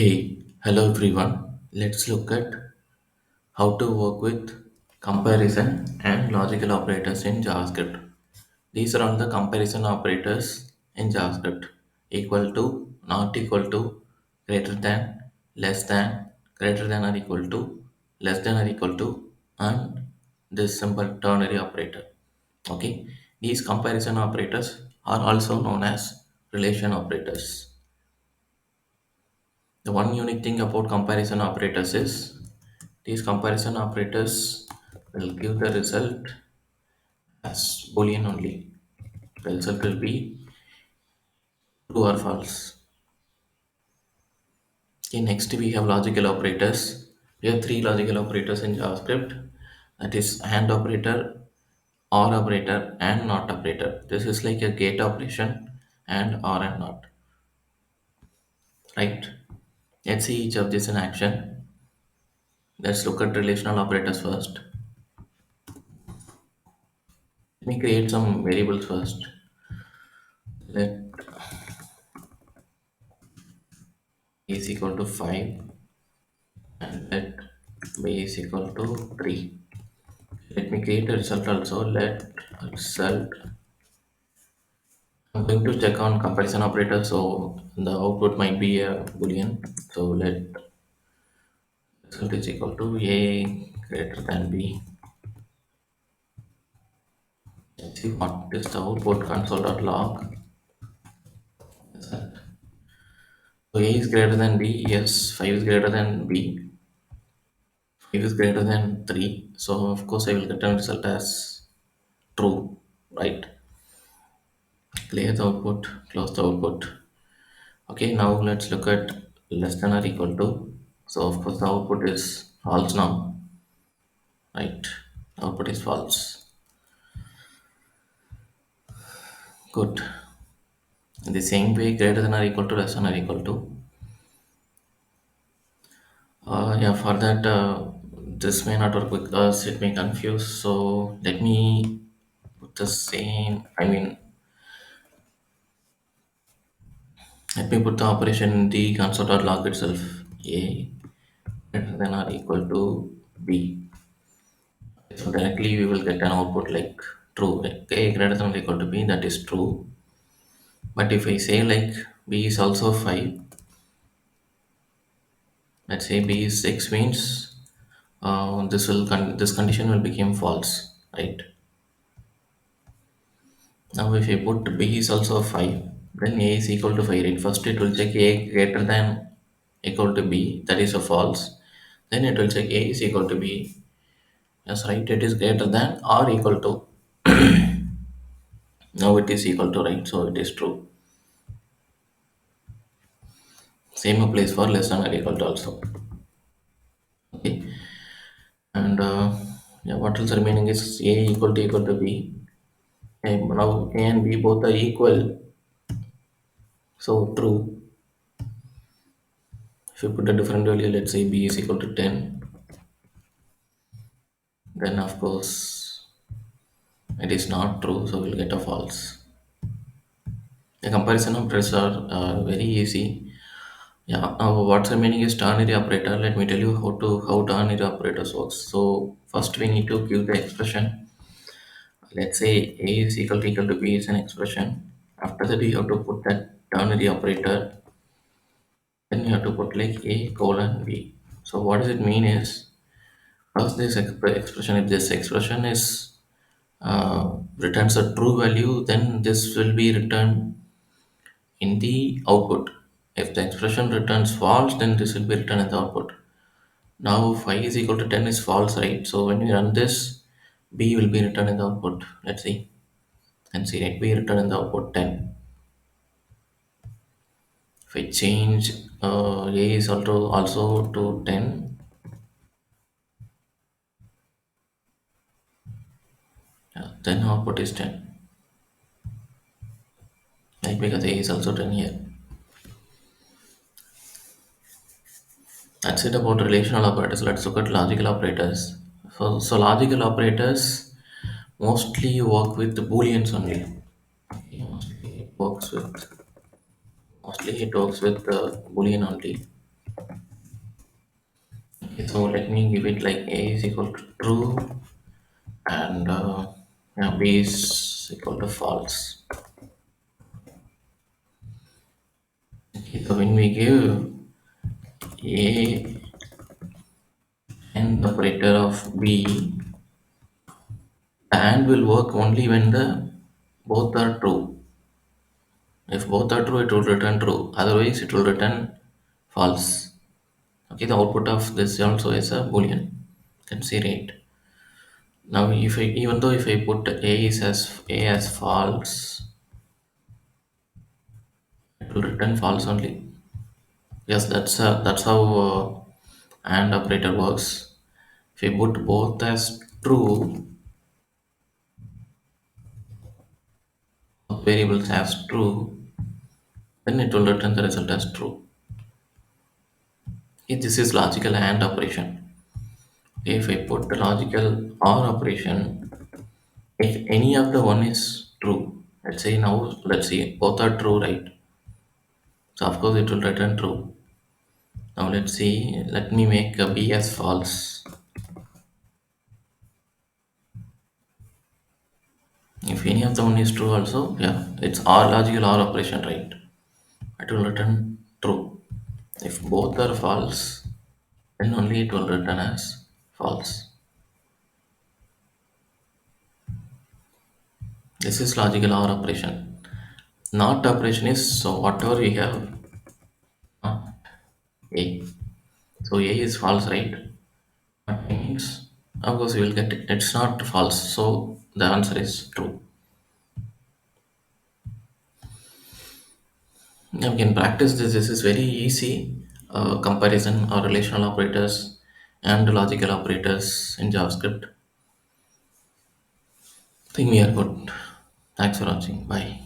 Hey, hello everyone. Let's look at how to work with comparison and logical operators in JavaScript. These are all the comparison operators in JavaScript. Equal to, not equal to, greater than, less than, greater than or equal to, less than or equal to, and this simple ternary operator. Okay, these comparison operators are also known as relation operators. The one unique thing about comparison operators is these comparison operators will give the result as boolean only. The result will be true or false. Okay, next we have logical operators. We have three logical operators in JavaScript. That is AND operator, OR operator, and NOT operator. This is like a gate operation and OR and NOT. Right? Let's see each of this in action. Let's look at relational operators first. Let me create some variables first. Let is equal to 5 and let b is equal to 3. Let me create a result also. Let result. I'm going to check on comparison operator, so the output might be a boolean. So let result is equal to a greater than b. Let's see what is the output console.log. So a is greater than b. Yes, 5 is greater than b. 5 is greater than 3. So of course I will get a result as true, right? Clear the output, close the output. Okay, now let's look at less than or equal to. So of course the output is false now, right? Output is false. Good. In the same way, greater than or equal to, less than or equal to. Yeah, for that, this may not work with us. It may confuse. So let me put the same. Let me put the operation in the console.log itself. A greater than or equal to b. So directly we will get an output like true. Like a greater than or equal to b, that is true. But if I say like b is also 5, let's say b is 6 means this condition will become false, right? Now if I put b is also 5, then a is equal to 5, right? First it will check a greater than equal to b, that is a false. Then it will check a is equal to b. Yes, right, it is greater than or equal to. Now it is equal to, right? So it is true. Same applies for less than or equal to also. Okay. And yeah, what else remaining is a equal to b. Okay, now a and b both are equal, so true. If you put a different value, let's say b is equal to 10, then of course it is not true, so we'll get a false. The comparison operators are very easy. Yeah, now what's remaining is ternary operator. Let me tell you how ternary operators works. So first we need to give the expression. Let's say a is equal to b is an expression. After that you have to put that ternary operator. Then you have to put like a colon b. So what does it mean is first this expression, if this expression is returns a true value, then this will be returned in the output. If the expression returns false, then this will be written in the output. Now 5 is equal to 10 is false, right? So when we run this, b will be written in the output. Let's see. And see, right, b written in the output 10. If I change a is also to 10, then output is 10. Right, because a is also 10 here. That's it about relational operators. Let's look at logical operators. So logical operators mostly work with booleans only. Mostly it works with boolean only. So let me give it like A is equal to true and yeah, B is equal to false. Okay, so when we give A and the operator of B, the AND will work only when the both are true. If both are true, it will return true. Otherwise, it will return false. Okay, the output of this also is a boolean. You can see right. Now, if I even though if I put A as false, it will return false only. Yes, that's how AND operator works. If I put both as true, variables as true, then it will return the result as true. Okay, this is logical AND operation. Okay, if I put the logical OR operation, if any of the one is true, let's see, both are true, right? So of course it will return true. Now let's see, let me make a B as false. If any of the one is true also, yeah, it's OR logical OR operation, right? It will return true. If both are false, then only it will return as false. This is logical OR operation. Not operation is so whatever we have, A. So A is false, right? What means? Of course, we will get it. It's not false. So the answer is true. Now we can practice this. This is very easy. Comparison or relational operators and logical operators in JavaScript. I think we are good. Thanks for watching. Bye.